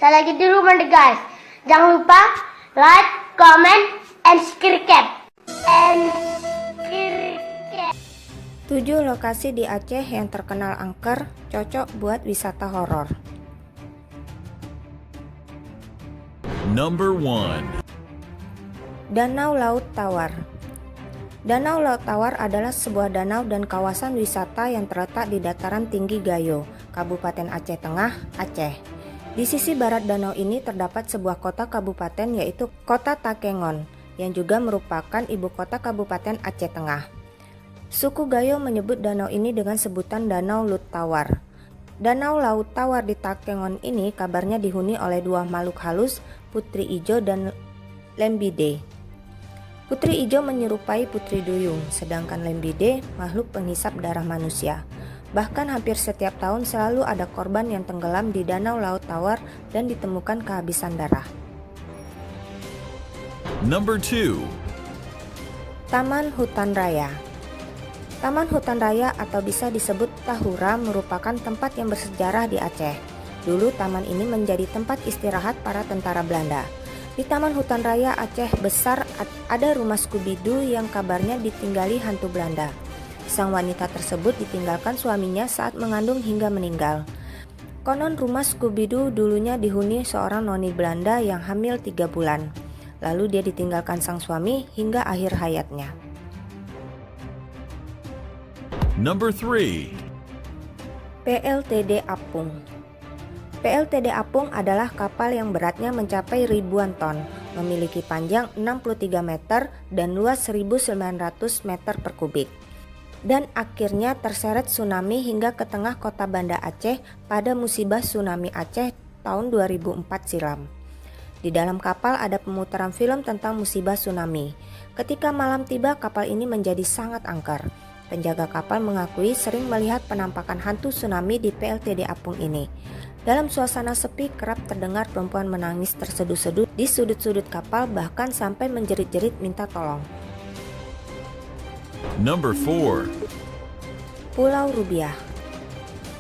Saya lagi di rumah nih guys. Jangan lupa like, comment, and subscribe. 7 lokasi di Aceh yang terkenal angker, cocok buat wisata horor. Number 1. Danau Laut Tawar. Danau Laut Tawar adalah sebuah danau dan kawasan wisata yang terletak di dataran tinggi Gayo, Kabupaten Aceh Tengah, Aceh. Di sisi barat danau ini terdapat sebuah kota kabupaten yaitu Kota Takengon, yang juga merupakan ibu kota Kabupaten Aceh Tengah. Suku Gayo menyebut danau ini dengan sebutan Danau Laut Tawar. Danau Laut Tawar di Takengon ini kabarnya dihuni oleh dua makhluk halus, Putri Ijo dan Lembide. Putri Ijo menyerupai Putri Duyung, sedangkan Lembide makhluk penghisap darah manusia. Bahkan hampir setiap tahun selalu ada korban yang tenggelam di Danau Laut Tawar dan ditemukan kehabisan darah. Number 2. Taman Hutan Raya. Taman Hutan Raya atau bisa disebut Tahura merupakan tempat yang bersejarah di Aceh. Dulu taman ini menjadi tempat istirahat para tentara Belanda. Di Taman Hutan Raya Aceh Besar ada rumah Scooby-Doo yang kabarnya ditinggali hantu Belanda. Sang wanita tersebut ditinggalkan suaminya saat mengandung hingga meninggal. Konon rumah Scooby-Doo dulunya dihuni seorang noni Belanda yang hamil 3 bulan. Lalu dia ditinggalkan sang suami hingga akhir hayatnya. Number 3. PLTD Apung. PLTD Apung adalah kapal yang beratnya mencapai ribuan ton, memiliki panjang 63 meter dan luas 1.900 meter per kubik. Dan akhirnya terseret tsunami hingga ke tengah kota Banda Aceh pada musibah tsunami Aceh tahun 2004 silam. Di dalam kapal ada pemutaran film tentang musibah tsunami. Ketika malam tiba, kapal ini menjadi sangat angker. Penjaga kapal mengakui sering melihat penampakan hantu tsunami di PLTD Apung ini. Dalam suasana sepi kerap terdengar perempuan menangis terseduh-seduh di sudut-sudut kapal, bahkan sampai menjerit-jerit minta tolong. Number 4. Pulau Rubiah.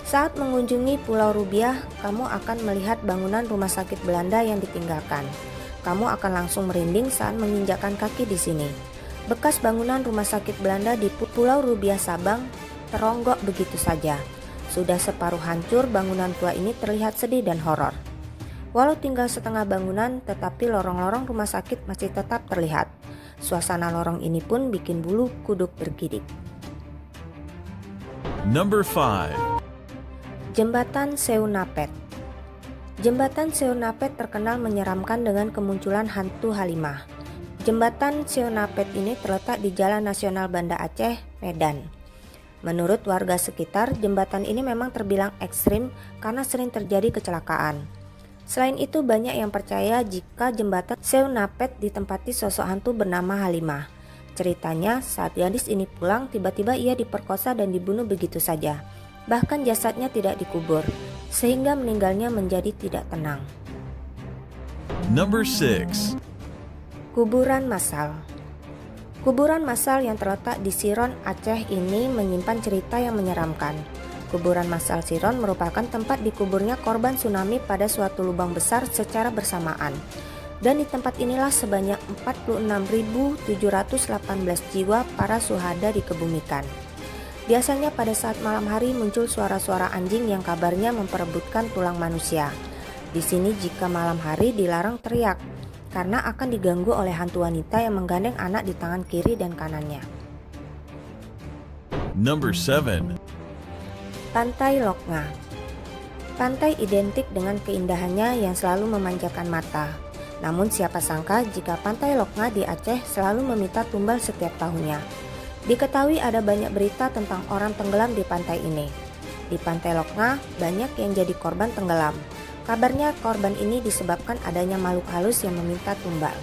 Saat mengunjungi Pulau Rubiah, kamu akan melihat bangunan rumah sakit Belanda yang ditinggalkan. Kamu akan langsung merinding saat menginjakkan kaki di sini. Bekas bangunan rumah sakit Belanda di Pulau Rubiah Sabang teronggok begitu saja. Sudah separuh hancur, bangunan tua ini terlihat sedih dan horor. Walau tinggal setengah bangunan, tetapi lorong-lorong rumah sakit masih tetap terlihat. Suasana lorong ini pun bikin bulu kuduk bergidik. Number 5. Jembatan Seunapet. Jembatan Seunapet terkenal menyeramkan dengan kemunculan hantu Halimah. Jembatan Seunapet ini terletak di Jalan Nasional Banda Aceh, Medan. Menurut warga sekitar, jembatan ini memang terbilang ekstrim karena sering terjadi kecelakaan. Selain itu, banyak yang percaya jika jembatan Seunapet ditempati sosok hantu bernama Halimah. Ceritanya, saat gadis ini pulang, tiba-tiba ia diperkosa dan dibunuh begitu saja. Bahkan jasadnya tidak dikubur, sehingga meninggalnya menjadi tidak tenang. Number 6. Kuburan massal. Kuburan massal yang terletak di Siron, Aceh ini menyimpan cerita yang menyeramkan. Kuburan massal Siron merupakan tempat dikuburnya korban tsunami pada suatu lubang besar secara bersamaan. Dan di tempat inilah sebanyak 46.718 jiwa para syuhada dikebumikan. Biasanya pada saat malam hari muncul suara-suara anjing yang kabarnya memperebutkan tulang manusia. Di sini jika malam hari dilarang teriak, karena akan diganggu oleh hantu wanita yang menggandeng anak di tangan kiri dan kanannya. Number 7. Pantai Loknga. Pantai identik dengan keindahannya yang selalu memanjakan mata. Namun siapa sangka jika Pantai Loknga di Aceh selalu meminta tumbal setiap tahunnya. Diketahui ada banyak berita tentang orang tenggelam di pantai ini. Di Pantai Loknga banyak yang jadi korban tenggelam. Kabarnya korban ini disebabkan adanya makhluk halus yang meminta tumbal.